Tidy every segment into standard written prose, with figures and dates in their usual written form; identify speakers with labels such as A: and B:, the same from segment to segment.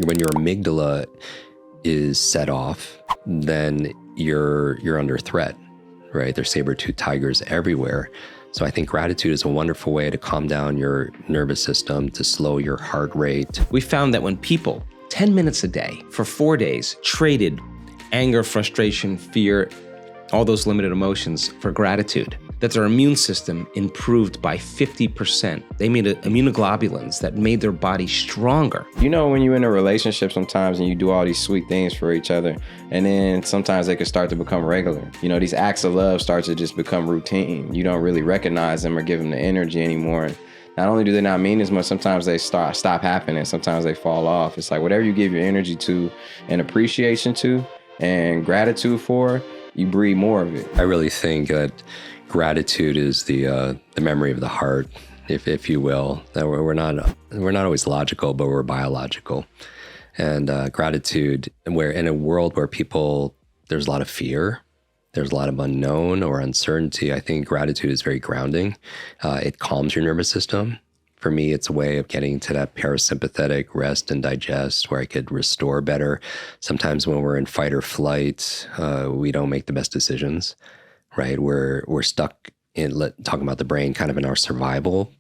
A: when your amygdala is set off, then you're under threat, right? There's saber-toothed tigers everywhere. So I think gratitude is a wonderful way to calm down your nervous system, to slow your heart rate.
B: We found that when people, 10 minutes a day for 4 days, traded anger, frustration, fear, all those limited emotions for gratitude, that their immune system improved by 50%. They made immunoglobulins that made their body stronger.
C: You know, when you're in a relationship sometimes and you do all these sweet things for each other, and then sometimes they can start to become regular. You know, these acts of love start to just become routine. You don't really recognize them or give them the energy anymore. Not only do they not mean as much, sometimes they stop happening. Sometimes they fall off. It's like whatever you give your energy to and appreciation to and gratitude for, you breed more of it.
A: I really think that gratitude is the memory of the heart, if you will. That we're not always logical, but we're biological. And gratitude, where in a world where there's a lot of fear, there's a lot of unknown or uncertainty, I think gratitude is very grounding. It calms your nervous system. For me, it's a way of getting to that parasympathetic rest and digest where I could restore better. Sometimes when we're in fight or flight, we don't make the best decisions, right? We're stuck in talking about the brain kind of in our survival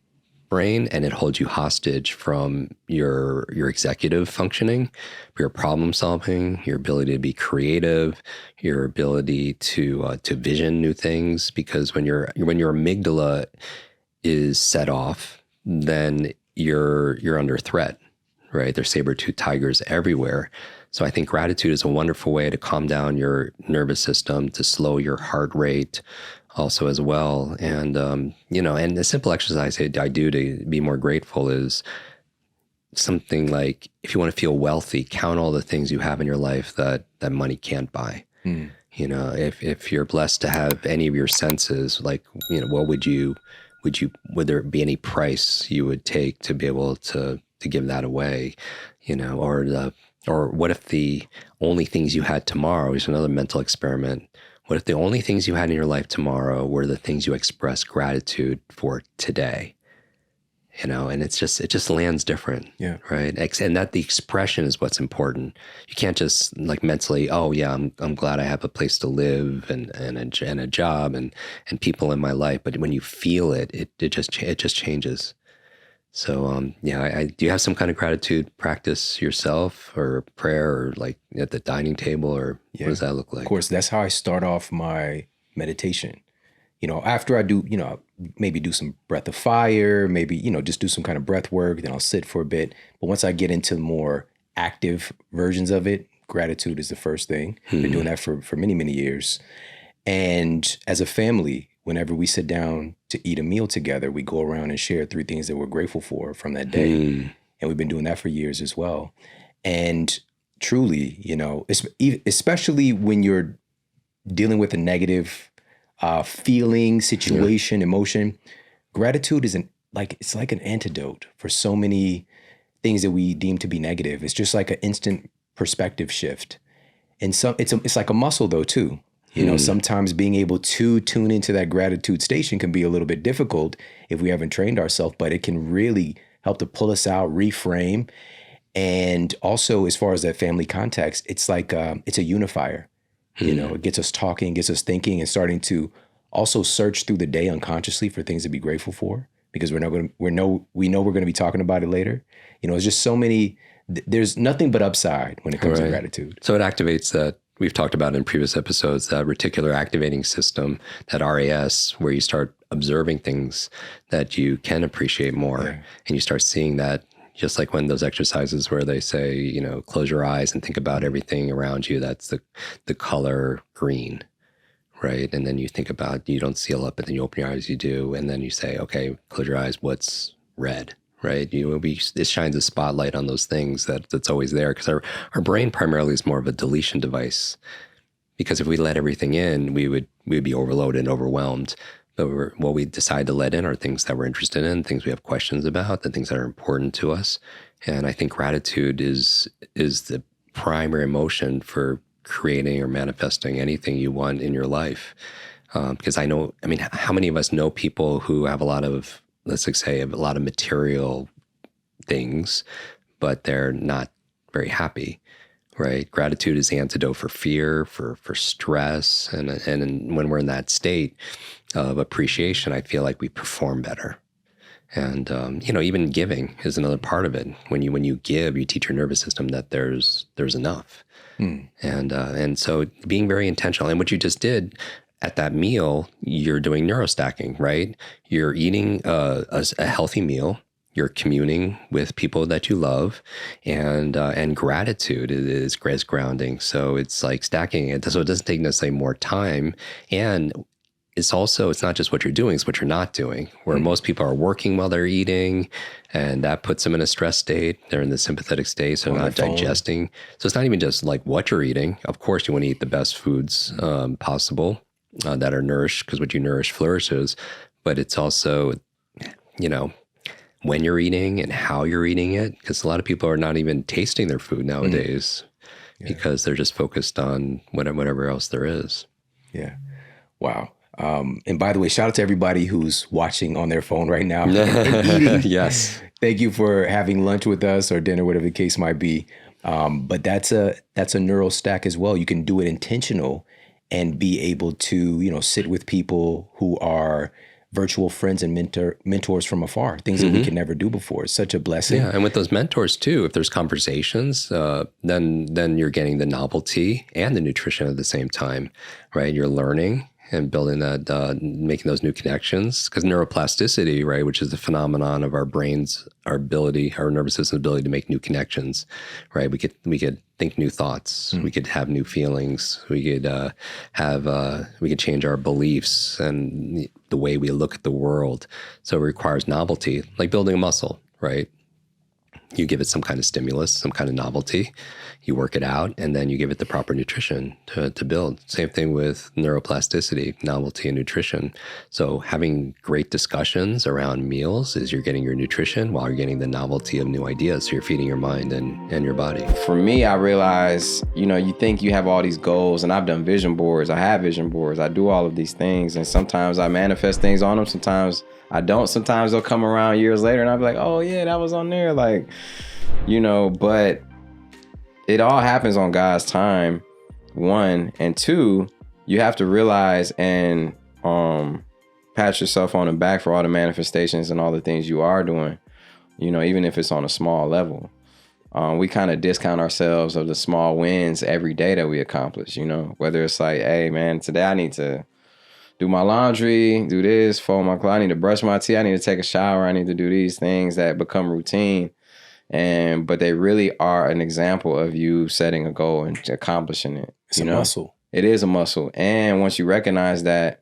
A: brain, and it holds you hostage from your executive functioning, your problem solving, your ability to be creative, your ability to vision new things. Because when your amygdala is set off, then you're under threat, right? There's saber-toothed tigers everywhere. So I think gratitude is a wonderful way to calm down your nervous system, to slow your heart rate also as well. And, and the simple exercise I do to be more grateful is something like, if you want to feel wealthy, count all the things you have in your life that money can't buy. You know, if you're blessed to have any of your senses, like, what would there be any price you would take to be able to give that away, or what if the only things you had tomorrow is another mental experiment. What if the only things you had in your life tomorrow were the things you express gratitude for today? And it just lands different. Yeah. Right. And that the expression is what's important. You can't just like mentally, oh yeah, I'm glad I have a place to live and a job and people in my life. But when you feel it just changes. So do you have some kind of gratitude practice yourself, or prayer, or like at the dining table, or what does that look like?
D: Of course, that's how I start off my meditation. After I do, maybe do some breath of fire, maybe, just do some kind of breath work, then I'll sit for a bit. But once I get into more active versions of it, gratitude is the first thing. Been doing that for many, many years. And as a family, whenever we sit down to eat a meal together, we go around and share 3 things that we're grateful for from that day. And we've been doing that for years as well. And truly, especially when you're dealing with a negative feeling, situation, emotion, gratitude is it's like an antidote for so many things that we deem to be negative. It's just like an instant perspective shift. And it's like a muscle though too. Sometimes being able to tune into that gratitude station can be a little bit difficult if we haven't trained ourselves, but it can really help to pull us out, reframe. And also, as far as that family context, it's like it's a unifier. It gets us talking, gets us thinking, and starting to also search through the day unconsciously for things to be grateful for, because we know we're going to be talking about it later. It's just so many. There's nothing but upside when it comes to gratitude.
A: So it activates that. We've talked about in previous episodes, that reticular activating system, that RAS, where you start observing things that you can appreciate more, and you start seeing that. Just like when those exercises where they say, close your eyes and think about everything around you, that's the color green, right? And then you think about, you don't seal up, but then you open your eyes, you do. And then you say, okay, close your eyes, what's red, right? It shines a spotlight on those things that's always there, because our brain primarily is more of a deletion device. Because if we let everything in, we'd be overloaded and overwhelmed. But what we decide to let in are things that we're interested in, things we have questions about, the things that are important to us. And I think gratitude is the primary emotion for creating or manifesting anything you want in your life. Because how many of us know people who have a lot of material things, but they're not very happy, right? Gratitude is the antidote for fear, for stress. And when we're in that state of appreciation, I feel like we perform better. And, even giving is another part of it. When you give, you teach your nervous system that there's enough. And so being very intentional. And what you just did at that meal, you're doing neurostacking, right? You're eating a healthy meal. You're communing with people that you love, and gratitude is grounding. So it's like stacking it. So it doesn't take necessarily more time. And it's not just what you're doing, it's what you're not doing, where most people are working while they're eating, and that puts them in a stress state. They're in the sympathetic state, so they're not digesting. So it's not even just like what you're eating. Of course, you want to eat the best foods possible that are nourished, because what you nourish flourishes. But it's also, when you're eating and how you're eating it, because a lot of people are not even tasting their food nowadays because they're just focused on whatever else there is.
D: Yeah. Wow. And by the way, shout out to everybody who's watching on their phone right now.
A: Yes.
D: Thank you for having lunch with us or dinner, whatever the case might be. But that's a neural stack as well. You can do it intentional and be able to, sit with people who are virtual friends and mentors from afar, things that we could never do before. It's such a blessing.
A: Yeah, and with those mentors too, if there's conversations, then you're getting the novelty and the nutrition at the same time, right? You're learning and building that, making those new connections. Because neuroplasticity, right, which is the phenomenon of our brains, our nervous system's ability to make new connections, right? We could think new thoughts. We could have new feelings. We could we could change our beliefs and the way we look at the world. So it requires novelty, like building a muscle, right? You give it some kind of stimulus, some kind of novelty, you work it out, and then you give it the proper nutrition to build. Same thing with neuroplasticity, novelty and nutrition. So having great discussions around meals is you're getting your nutrition while you're getting the novelty of new ideas. So you're feeding your mind and your body.
C: For me, I realize, you think you have all these goals, and I've done vision boards. I have vision boards. I do all of these things, and sometimes I manifest things on them. Sometimes I don't. Sometimes they'll come around years later and I'll be like, oh yeah, that was on there. Like, but it all happens on God's time, one. And two, you have to realize and pat yourself on the back for all the manifestations and all the things you are doing, even if it's on a small level. We kind of discount ourselves of the small wins every day that we accomplish, whether it's like, hey man, today I need to do my laundry, do this, fold my clothes, I need to brush my teeth, I need to take a shower, I need to do these things that become routine. But they really are an example of you setting a goal and accomplishing it.
D: It's a muscle.
C: It is a muscle. And once you recognize that,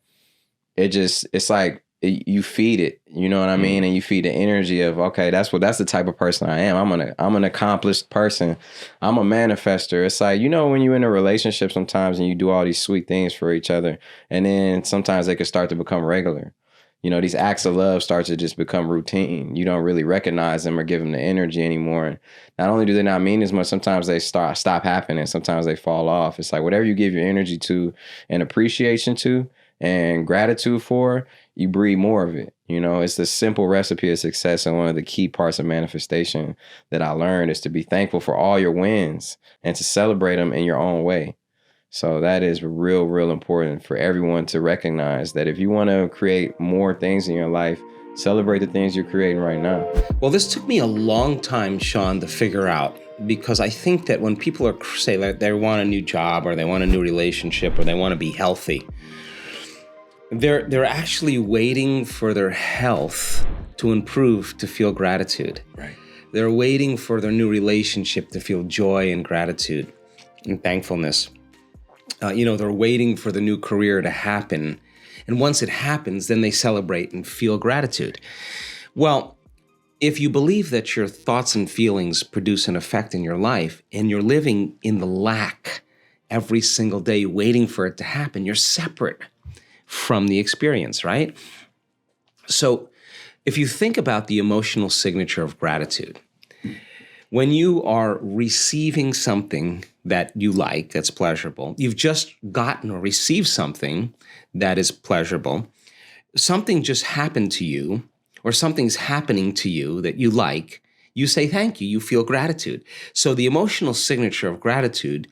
C: it's like you feed it, you know what I mean? And you feed the energy of, okay, that's the type of person I am. I'm an accomplished person. I'm a manifester. It's like, when you're in a relationship sometimes and you do all these sweet things for each other, and then sometimes they can start to become regular. These acts of love start to just become routine. You don't really recognize them or give them the energy anymore. And not only do they not mean as much, sometimes they stop happening. Sometimes they fall off. It's like whatever you give your energy to and appreciation to and gratitude for, you breed more of it. It's the simple recipe of success. And one of the key parts of manifestation that I learned is to be thankful for all your wins and to celebrate them in your own way. So that is real, real important for everyone to recognize that if you want to create more things in your life, celebrate the things you're creating right now.
B: Well, this took me a long time, Shawn, to figure out, because I think that when people say that they want a new job or they want a new relationship or they want to be healthy, they're actually waiting for their health to improve to feel gratitude.
D: Right.
B: They're waiting for their new relationship to feel joy and gratitude and thankfulness. They're waiting for the new career to happen. And once it happens, then they celebrate and feel gratitude. Well, if you believe that your thoughts and feelings produce an effect in your life and you're living in the lack every single day waiting for it to happen, you're separate from the experience, right? So if you think about the emotional signature of gratitude, when you are receiving something that you like, that's pleasurable, you've just gotten or received something that is pleasurable, something just happened to you, or something's happening to you that you like, you say thank you. You feel gratitude. So the emotional signature of gratitude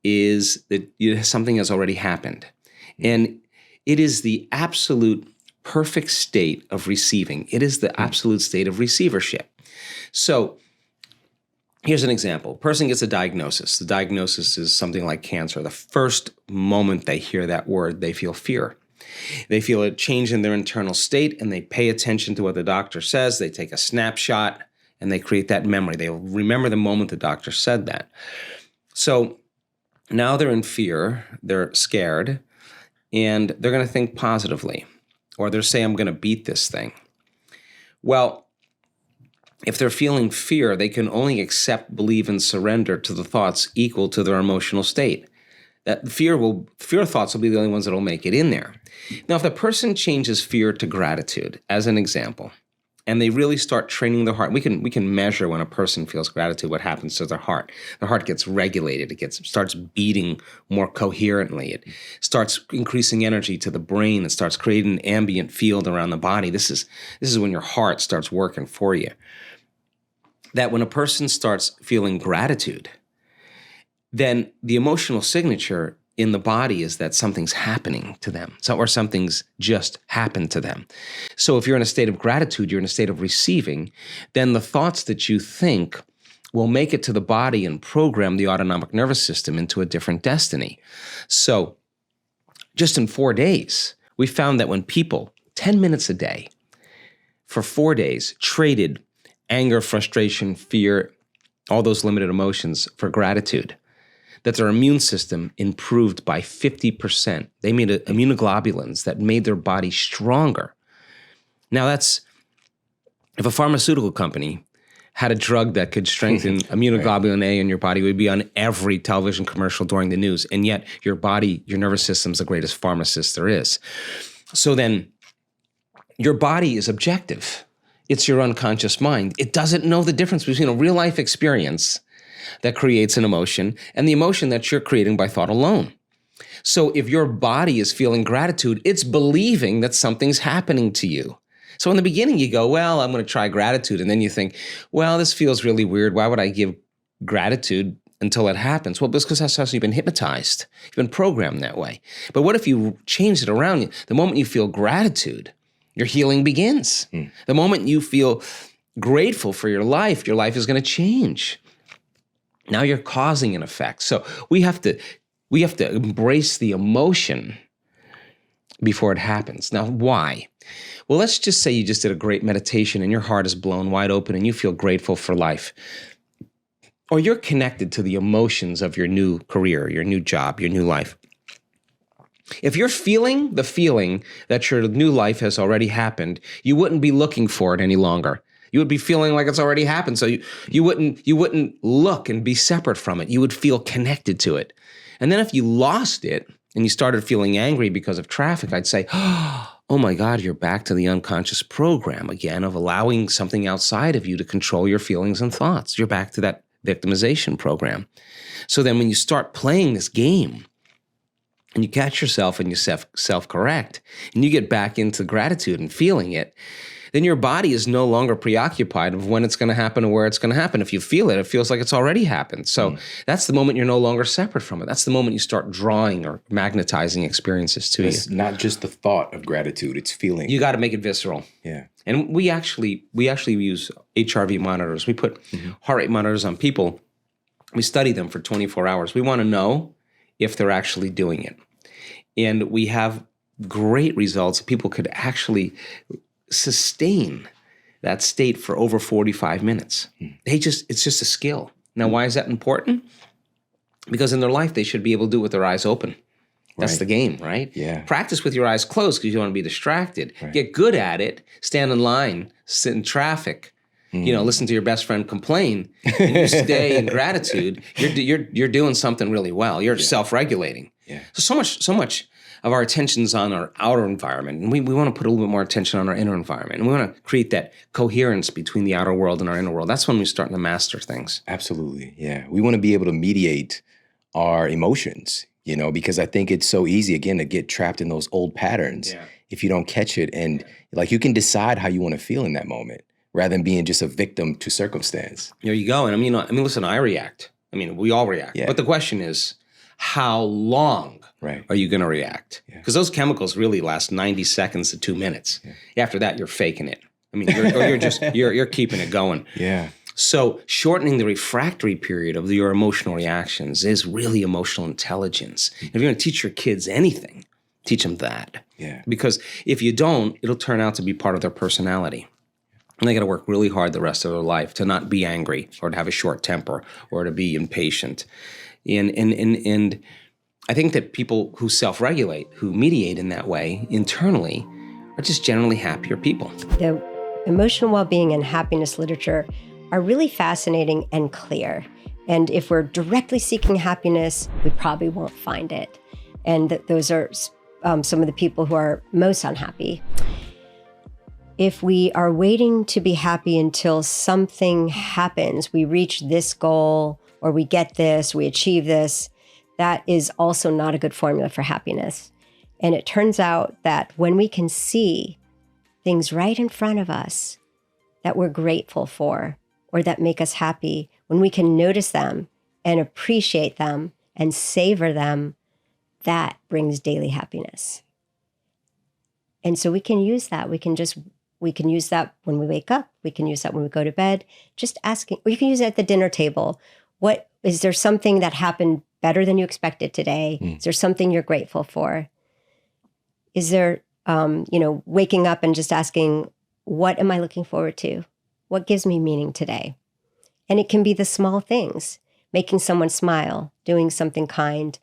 B: is that something has already happened. And it is the absolute perfect state of receiving. It is the absolute state of receivership. So here's an example. A person gets a diagnosis. The diagnosis is something like cancer. The first moment they hear that word, they feel fear. They feel a change in their internal state, and they pay attention to what the doctor says. They take a snapshot, and they create that memory. They remember the moment the doctor said that. So now they're in fear, they're scared, and they're going to think positively, or they'll say, I'm going to beat this thing. Well, if they're feeling fear, they can only accept, believe, and surrender to the thoughts equal to their emotional state. That fear thoughts will be the only ones that will make it in there. Now, if the person changes fear to gratitude, as an example, and they really start training their heart, we can measure when a person feels gratitude, what happens to their heart. Their heart gets regulated. It starts beating more coherently. It starts increasing energy to the brain. It starts creating an ambient field around the body. This is when your heart starts working for you. That when a person starts feeling gratitude, then the emotional signature in the body is that something's happening to them, or something's just happened to them. So if you're in a state of gratitude, you're in a state of receiving, then the thoughts that you think will make it to the body and program the autonomic nervous system into a different destiny. So just in 4 days, we found that when people, 10 minutes a day, for 4 days, traded anger, frustration, fear, all those limited emotions for gratitude, that their immune system improved by 50%. They made immunoglobulins that made their body stronger. Now if a pharmaceutical company had a drug that could strengthen immunoglobulin A in your body, it would be on every television commercial during the news. And yet your nervous system's the greatest pharmacist there is. So then your body is objective. It's your unconscious mind. It doesn't know the difference between a real life experience that creates an emotion and the emotion that you're creating by thought alone. So if your body is feeling gratitude, it's believing that something's happening to you. So in the beginning you go, well, I'm going to try gratitude. And then you think, well, this feels really weird. Why would I give gratitude until it happens? Well, because that's how you've been hypnotized. You've been programmed that way. But what if you change it around? The moment you feel gratitude, your healing begins. The moment you feel grateful for your life is going to change. Now you're causing an effect. So we have to embrace the emotion before it happens. Now, why? Well, let's just say you just did a great meditation and your heart is blown wide open and you feel grateful for life. Or you're connected to the emotions of your new career, your new job, your new life. If you're feeling the feeling that your new life has already happened, you wouldn't be looking for it any longer. You would be feeling like it's already happened. So you wouldn't look and be separate from it. You would feel connected to it. And then if you lost it and you started feeling angry because of traffic, I'd say, oh my God, you're back to the unconscious program again of allowing something outside of you to control your feelings and thoughts. You're back to that victimization program. So then when you start playing this game and you catch yourself and you self-correct and you get back into gratitude and feeling it, then your body is no longer preoccupied of when it's going to happen or where it's going to happen. If you feel it, it feels like it's already happened. So that's the moment you're no longer separate from it. That's the moment you start drawing or magnetizing experiences to you.
D: It's not just the thought of gratitude, it's feeling.
B: You got to make it visceral.
D: Yeah.
B: And we actually use HRV monitors. We put heart rate monitors on people. We study them for 24 hours. We want to know if they're actually doing it. And we have great results. People could actually sustain that state for over 45 minutes. It's just a skill. Now, why is that important? Because in their life, they should be able to do it with their eyes open. That's the game, right?
D: Yeah.
B: Practice with your eyes closed because you don't want to be distracted. Right. Get good at it. Stand in line, sit in traffic, listen to your best friend complain, and you stay in gratitude. You're doing something really well. You're self-regulating. Yeah. So much of our attention's on our outer environment, and we want to put a little bit more attention on our inner environment. And we want to create that coherence between the outer world and our inner world. That's when we start to master things.
D: Absolutely, yeah. We want to be able to mediate our emotions, because I think it's so easy, again, to get trapped in those old patterns if you don't catch it. And like you can decide how you want to feel in that moment, rather than being just a victim to circumstance.
B: There you go. And listen, I react. We all react.
D: Yeah.
B: But the question is, how long are you going to react? Because those chemicals really last 90 seconds to 2 minutes. Yeah. After that, you're faking it. You're keeping it going.
D: Yeah.
B: So shortening the refractory period of your emotional reactions is really emotional intelligence. If you're going to teach your kids anything, teach them that.
D: Yeah.
B: Because if you don't, it'll turn out to be part of their personality. And they got to work really hard the rest of their life to not be angry or to have a short temper or to be impatient. And I think that people who self-regulate, who mediate in that way internally, are just generally happier people.
E: The emotional well-being and happiness literature are really fascinating and clear. And if we're directly seeking happiness, we probably won't find it. And those are some of the people who are most unhappy. If we are waiting to be happy until something happens, we reach this goal, or we get this, we achieve this, that is also not a good formula for happiness. And it turns out that when we can see things right in front of us that we're grateful for or that make us happy, when we can notice them and appreciate them and savor them, that brings daily happiness. And so we can use that. We can use that when we wake up. We can use that when we go to bed. Just asking, or you can use it at the dinner table. Is there something that happened better than you expected today? Is there something you're grateful for? Is there, waking up and just asking, what am I looking forward to? What gives me meaning today? And it can be the small things, making someone smile, doing something kind,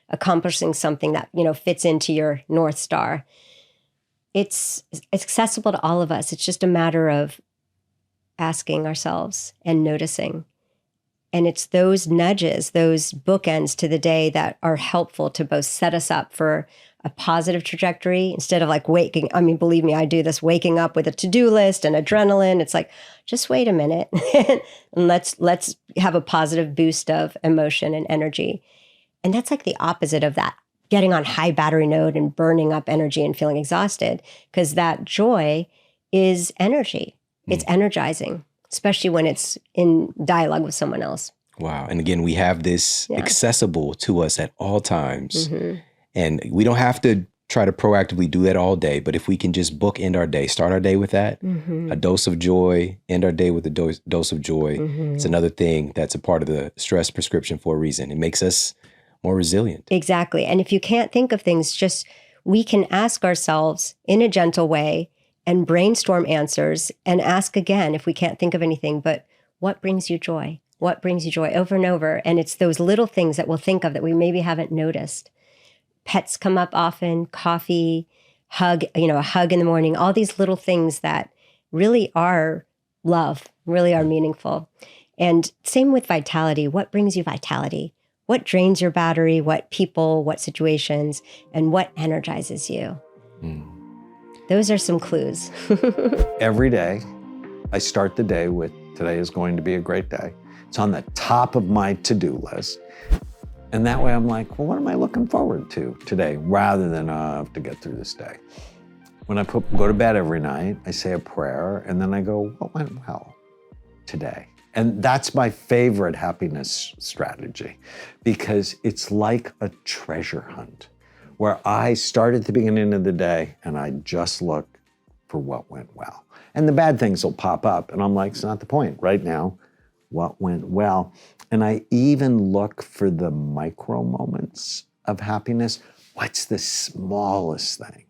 E: accomplishing something that, fits into your North Star. It's accessible to all of us. It's just a matter of asking ourselves and noticing. And it's those nudges, those bookends to the day that are helpful to both set us up for a positive trajectory instead of like believe me, I do this, waking up with a to-do list and adrenaline. It's like, just wait a minute and let's have a positive boost of emotion and energy. And that's like the opposite of that, getting on high battery mode and burning up energy and feeling exhausted, because that joy is energy. It's energizing, especially when it's in dialogue with someone else.
D: Wow. And again, we have this accessible to us at all times. And we don't have to try to proactively do that all day, but if we can just bookend our day, start our day with that, a dose of joy, end our day with a dose of joy. It's another thing that's a part of the stress prescription for a reason. It makes us more resilient.
E: Exactly. And if you can't think of things, we can ask ourselves in a gentle way and brainstorm answers and ask again if we can't think of anything, but what brings you joy? What brings you joy over and over? And it's those little things that we'll think of that we maybe haven't noticed. Pets come up often, coffee, a hug in the morning, all these little things that really are love, really are meaningful. And same with vitality. What brings you vitality? What drains your battery? What people, what situations, and what energizes you? Those are some clues.
F: Every day, I start the day with, today is going to be a great day. It's on the top of my to-do list. And that way I'm like, well, what am I looking forward to today, rather than I have to get through this day. When I go to bed every night, I say a prayer, and then I go, what went well today? And that's my favorite happiness strategy, because it's like a treasure hunt where I start at the beginning of the day and I just look for what went well. And the bad things will pop up and I'm like, it's not the point right now. What went well? And I even look for the micro moments of happiness. What's the smallest thing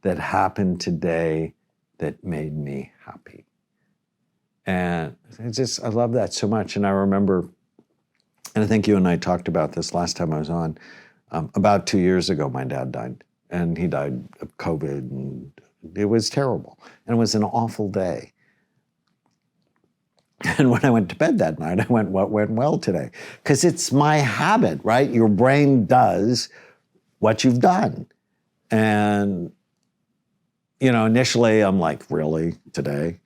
F: that happened today that made me happy? And I love that so much. And I remember, and I think you and I talked about this last time I was on, about 2 years ago, my dad died, and he died of COVID, and it was terrible. And it was an awful day. And when I went to bed that night, I went, what went well today? Because it's my habit, right? Your brain does what you've done. And, initially I'm like, really, today?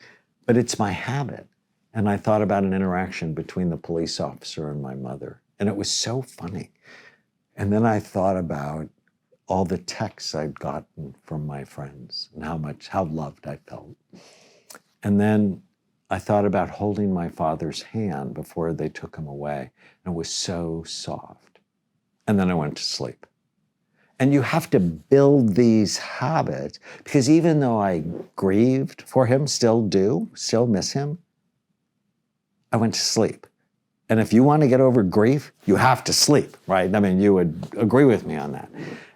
F: But it's my habit. And I thought about an interaction between the police officer and my mother. And it was so funny. And then I thought about all the texts I'd gotten from my friends and how loved I felt. And then I thought about holding my father's hand before they took him away. And it was so soft. And then I went to sleep. And you have to build these habits, because even though I grieved for him, still miss him, I went to sleep. And if you want to get over grief, you have to sleep, right? I mean, you would agree with me on that.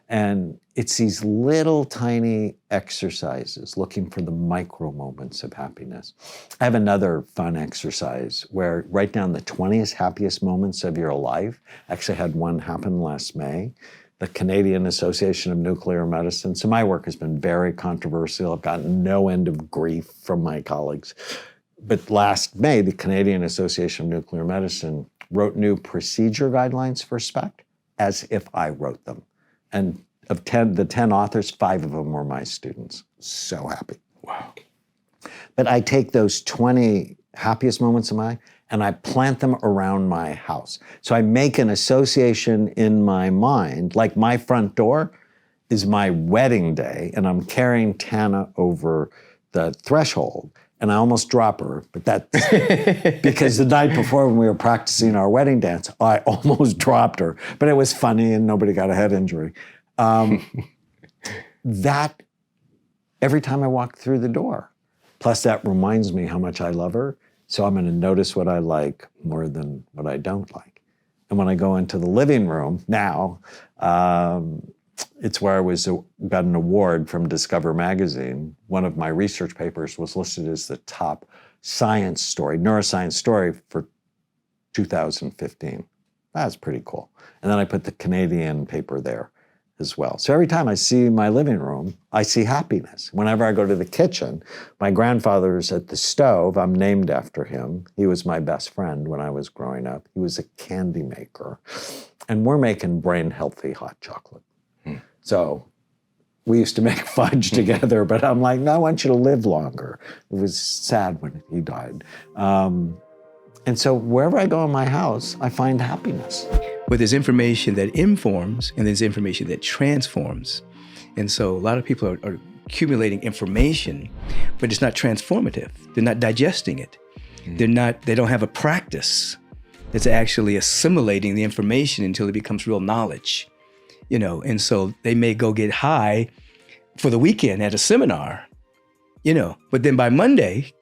F: And it's these little tiny exercises looking for the micro moments of happiness. I have another fun exercise where write down the 20th happiest moments of your life. Actually had one happen last May. The Canadian Association of Nuclear Medicine. So my work has been very controversial. I've gotten no end of grief from my colleagues. But last May, the Canadian Association of Nuclear Medicine wrote new procedure guidelines for SPECT as if I wrote them. And of the 10 authors, 5 of them were my students. So happy.
D: Wow.
F: But I take those 20 happiest moments of mine and I plant them around my house. So I make an association in my mind, like my front door is my wedding day, and I'm carrying Tana over the threshold, and I almost drop her, but that's because the night before when we were practicing our wedding dance, I almost dropped her, but it was funny and nobody got a head injury. That every time I walk through the door, plus that reminds me how much I love her. So I'm going to notice what I like more than what I don't like. And when I go into the living room now, it's where I got an award from Discover Magazine. One of my research papers was listed as the top science story, neuroscience story for 2015. That's pretty cool. And then I put the Canadian paper there as well. So every time I see my living room, I see happiness. Whenever I go to the kitchen, my grandfather's at the stove. I'm named after him. He was my best friend when I was growing up. He was a candy maker. And we're making brain-healthy hot chocolate. So we used to make fudge together, but I'm like, no, I want you to live longer. It was sad when he died. And so wherever I go in my house, I find happiness.
G: But there's information that informs and there's information that transforms. And so a lot of people are accumulating information, but it's not transformative. They're not digesting it. They don't have a practice that's actually assimilating the information until it becomes real knowledge. And so they may go get high for the weekend at a seminar, but then by Monday,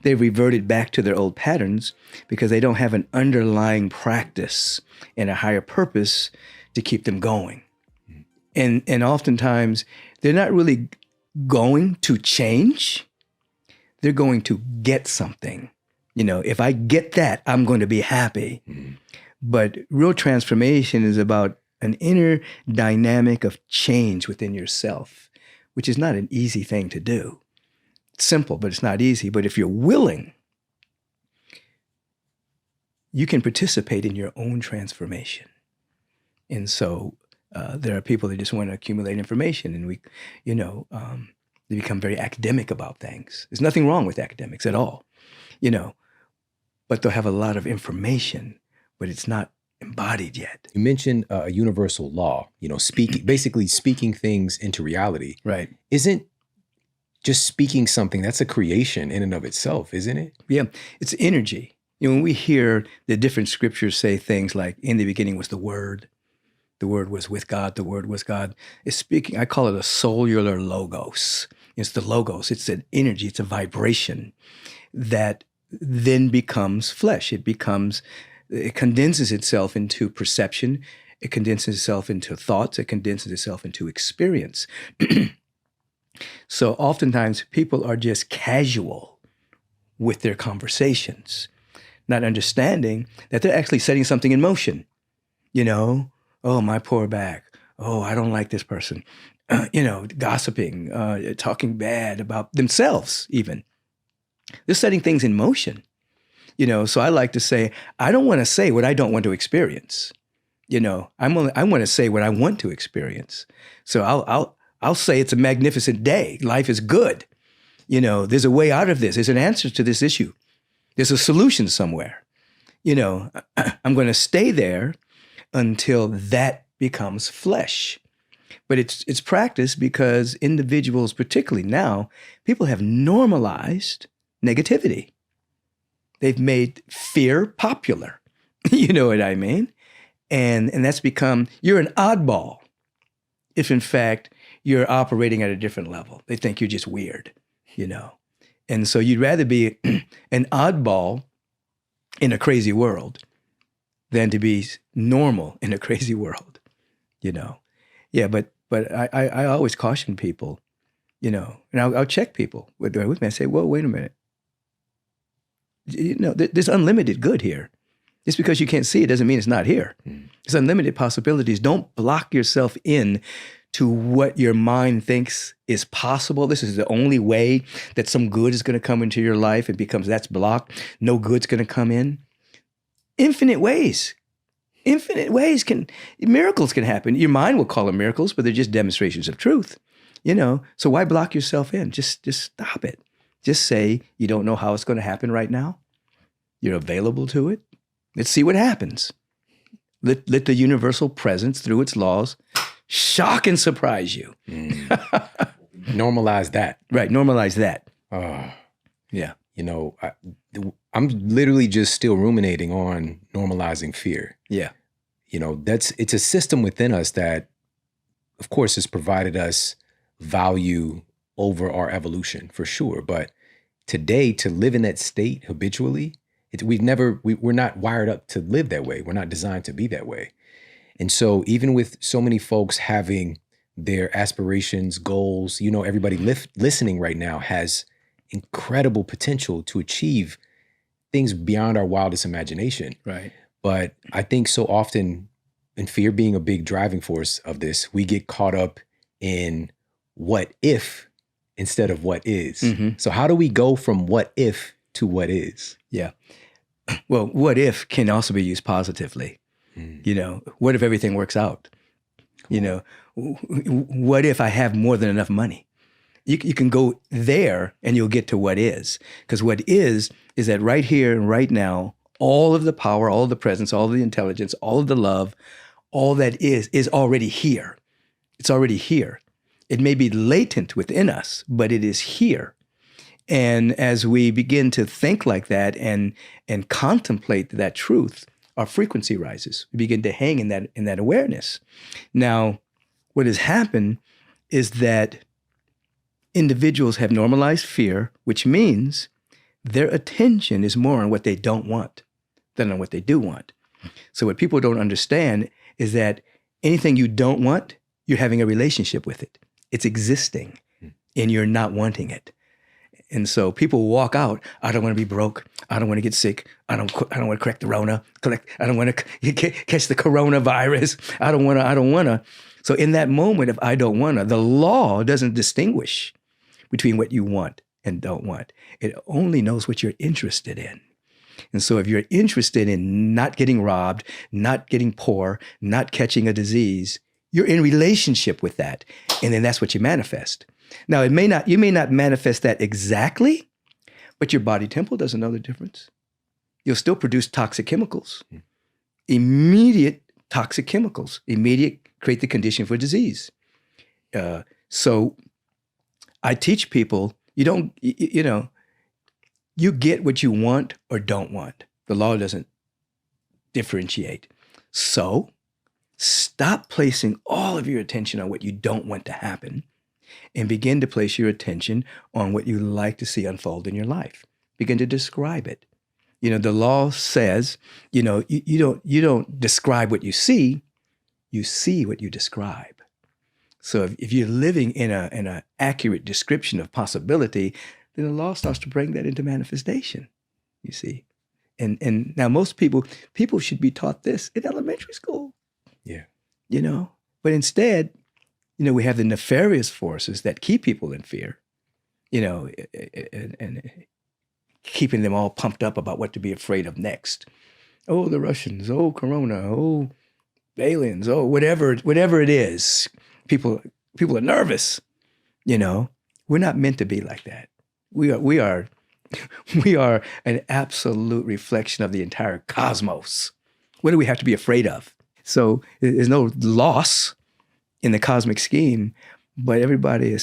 G: they reverted back to their old patterns because they don't have an underlying practice and a higher purpose to keep them going. And oftentimes, they're not really going to change. They're going to get something. If I get that, I'm going to be happy. But real transformation is about an inner dynamic of change within yourself, which is not an easy thing to do. It's simple, but it's not easy. But if you're willing, you can participate in your own transformation. And so there are people that just want to accumulate information, and they become very academic about things. There's nothing wrong with academics at all, but they'll have a lot of information, but it's not embodied yet.
D: You mentioned a universal law, basically speaking things into reality.
G: Right.
D: Isn't just speaking something, that's a creation in and of itself, isn't it?
G: Yeah, it's energy. When we hear the different scriptures say things like, in the beginning was the Word was with God, the Word was God. It's speaking, I call it a cellular logos. It's the logos, it's an energy, it's a vibration that then becomes flesh. It condenses itself into perception. It condenses itself into thoughts. It condenses itself into experience. So oftentimes people are just casual with their conversations, not understanding that they're actually setting something in motion. Oh, my poor back. Oh, I don't like this person. Gossiping, talking bad about themselves even. They're setting things in motion. So I like to say, I don't want to say what I don't want to experience. I want to say what I want to experience. So I'll say it's a magnificent day. Life is good. There's a way out of this. There's an answer to this issue. There's a solution somewhere. I'm going to stay there until that becomes flesh. But it's practice because individuals, particularly now, people have normalized negativity. They've made fear popular. You know what I mean? And that's become, you're an oddball if in fact you're operating at a different level. They think you're just weird, you know? And so you'd rather be an oddball in a crazy world than to be normal in a crazy world, you know? Yeah, but I always caution people, you know, and I'll check people with me. I say, well, wait a minute. You know, there's unlimited good here. Just because you can't see it doesn't mean it's not here. There's unlimited possibilities. Don't block yourself in to what your mind thinks is possible. This is the only way that some good is going to come into your life. It becomes that's blocked. No good's going to come in. Infinite ways miracles can happen. Your mind will call them miracles, but they're just demonstrations of truth, you know? So why block yourself in? Just stop it. Just say, you don't know how it's going to happen right now. You're available to it. Let's see what happens. Let the universal presence through its laws shock and surprise you.
D: Normalize that.
G: Right, normalize that.
D: Yeah. You know, I'm literally just still ruminating on normalizing fear.
G: Yeah.
D: You know, it's a system within us that, of course, has provided us value over our evolution for sure. But today, to live in that state habitually, we're not wired up to live that way. We're not designed to be that way. And so even with so many folks having their aspirations, goals, you know, everybody listening right now has incredible potential to achieve things beyond our wildest imagination.
G: Right.
D: But I think so often, and fear being a big driving force of this, we get caught up in what if instead of what is.
G: Mm-hmm.
D: So how do we go from what if to what is?
G: Yeah. Well, what if can also be used positively. You know, what if everything works out? You know, what if I have more than enough money? You can go there and you'll get to what is. Because what is that right here and right now, all of the power, all of the presence, all of the intelligence, all of the love, all that is already here. It's already here. It may be latent within us, but it is here. And as we begin to think like that and contemplate that truth, our frequency rises. We begin to hang in that awareness. Now, what has happened is that individuals have normalized fear, which means their attention is more on what they don't want than on what they do want. So what people don't understand is that anything you don't want, you're having a relationship with it. It's existing and you're not wanting it. And so people walk out, I don't want to be broke. I don't want to get sick. I don't want to correct the Rona. I don't want to catch the coronavirus. I don't want to. So in that moment of I don't want to, the law doesn't distinguish between what you want and don't want. It only knows what you're interested in. And so if you're interested in not getting robbed, not getting poor, not catching a disease, you're in relationship with that. And then that's what you manifest. Now, you may not manifest that exactly, but your body temple doesn't know the difference. You'll still produce toxic chemicals, immediate toxic chemicals, create the condition for disease. So I teach people, you get what you want or don't want. The law doesn't differentiate. So stop placing all of your attention on what you don't want to happen and begin to place your attention on what you like to see unfold in your life. Begin to describe it. You know, the law says, you don't describe what you see what you describe. So if you're living in an accurate description of possibility, then the law starts to bring that into manifestation, you see. And now most people should be taught this in elementary school.
D: Yeah.
G: You know, but instead, you know, we have the nefarious forces that keep people in fear, you know, and keeping them all pumped up about what to be afraid of next. Oh, the Russians. Oh, Corona. Oh, aliens. Oh, whatever it is. People are nervous. You know, we're not meant to be like that. We are an absolute reflection of the entire cosmos. What do we have to be afraid of? So there's no loss in the cosmic scheme, but everybody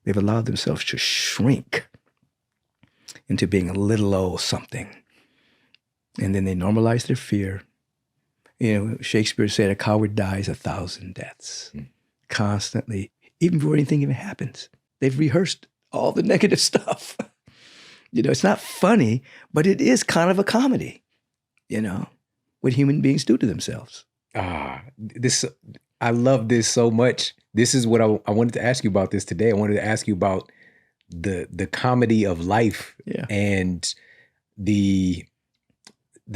G: they've allowed themselves to shrink into being a little old something. And then they normalize their fear. You know, Shakespeare said, a coward dies 1,000 deaths. Constantly, even before anything even happens. They've rehearsed all the negative stuff. You know, it's not funny, but it is kind of a comedy, you know, what human beings do to themselves.
D: I love this so much. This is what I wanted to ask you about this today. I wanted to ask you about the comedy of life and the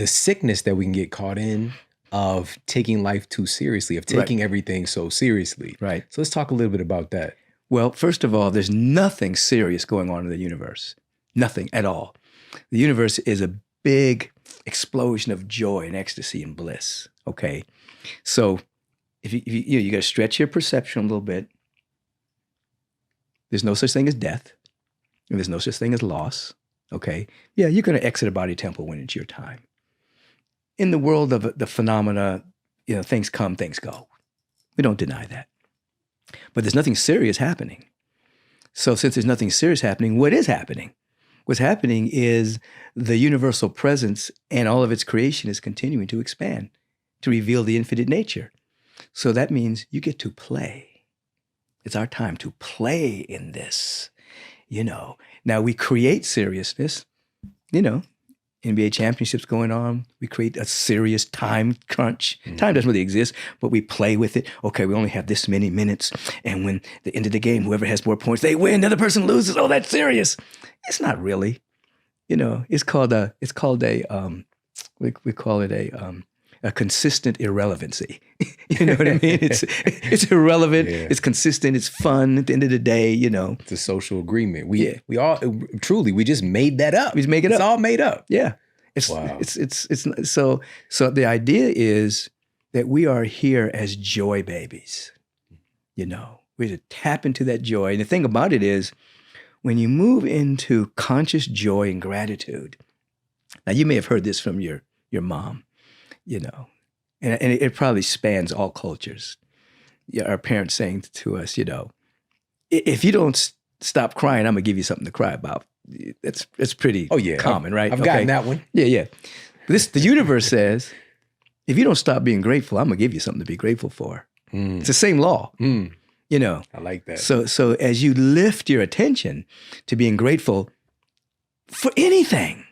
D: sickness that we can get caught in of taking life too seriously, of taking everything so seriously.
G: Right.
D: So let's talk a little bit about that.
G: Well, first of all, there's nothing serious going on in the universe. Nothing at all. The universe is a big explosion of joy and ecstasy and bliss. Okay. So if you got to stretch your perception a little bit. There's no such thing as death. And there's no such thing as loss. Okay. Yeah, you're going to exit a body temple when it's your time. In the world of the phenomena, you know, things come, things go. We don't deny that. But there's nothing serious happening. So since there's nothing serious happening, what is happening? What's happening is the universal presence and all of its creation is continuing to expand, to reveal the infinite nature. So that means you get to play. It's our time to play in this, you know. Now we create seriousness, you know, NBA championships going on. We create a serious time crunch. Time doesn't really exist, but we play with it. Okay, we only have this many minutes. And when the end of the game, whoever has more points, they win. The other person loses. Oh, that's serious. It's not really. You know, we call it a consistent irrelevancy. You know what I mean? It's irrelevant. Yeah. It's consistent. It's fun. At the end of the day, you know,
D: it's a social agreement. We all truly we just made that up.
G: We just make it up.
D: It's all made up.
G: Yeah.
D: Wow.
G: It's so the idea is that we are here as joy babies. You know, we have to tap into that joy. And the thing about it is, when you move into conscious joy and gratitude, now you may have heard this from your mom, you know, and it probably spans all cultures. Yeah, our parents saying to us, you know, if you don't stop crying, I'm gonna give you something to cry about. It's pretty common, right?
D: I've gotten that one.
G: Yeah. The universe says, if you don't stop being grateful, I'm gonna give you something to be grateful for. It's the same law. You know,
D: I like that.
G: So as you lift your attention to being grateful for anything,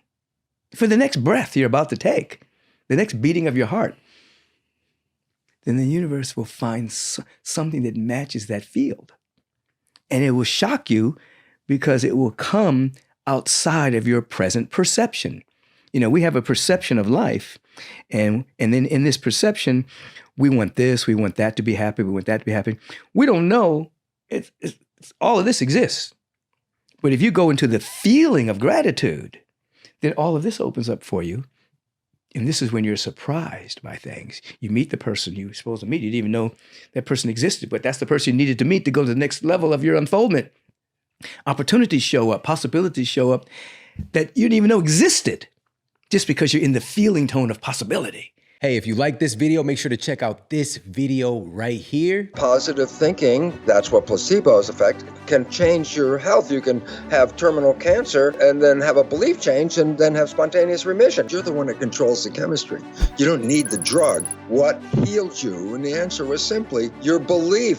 G: for the next breath you're about to take, the next beating of your heart, then the universe will find something that matches that field. And it will shock you because it will come outside of your present perception. You know, we have a perception of life, and then in this perception, we want this, we want that to be happy, we want that to be happy. We don't know, it's all of this exists. But if you go into the feeling of gratitude, then all of this opens up for you. And this is when you're surprised by things. You meet the person you were supposed to meet. You didn't even know that person existed, but that's the person you needed to meet to go to the next level of your unfoldment. Opportunities show up, possibilities show up that you didn't even know existed just because you're in the feeling tone of possibility.
D: Hey, if you like this video, make sure to check out this video right here.
H: Positive thinking, that's what placebo's effect, can change your health. You can have terminal cancer and then have a belief change and then have spontaneous remission. You're the one that controls the chemistry. You don't need the drug. What healed you? And the answer was simply your belief.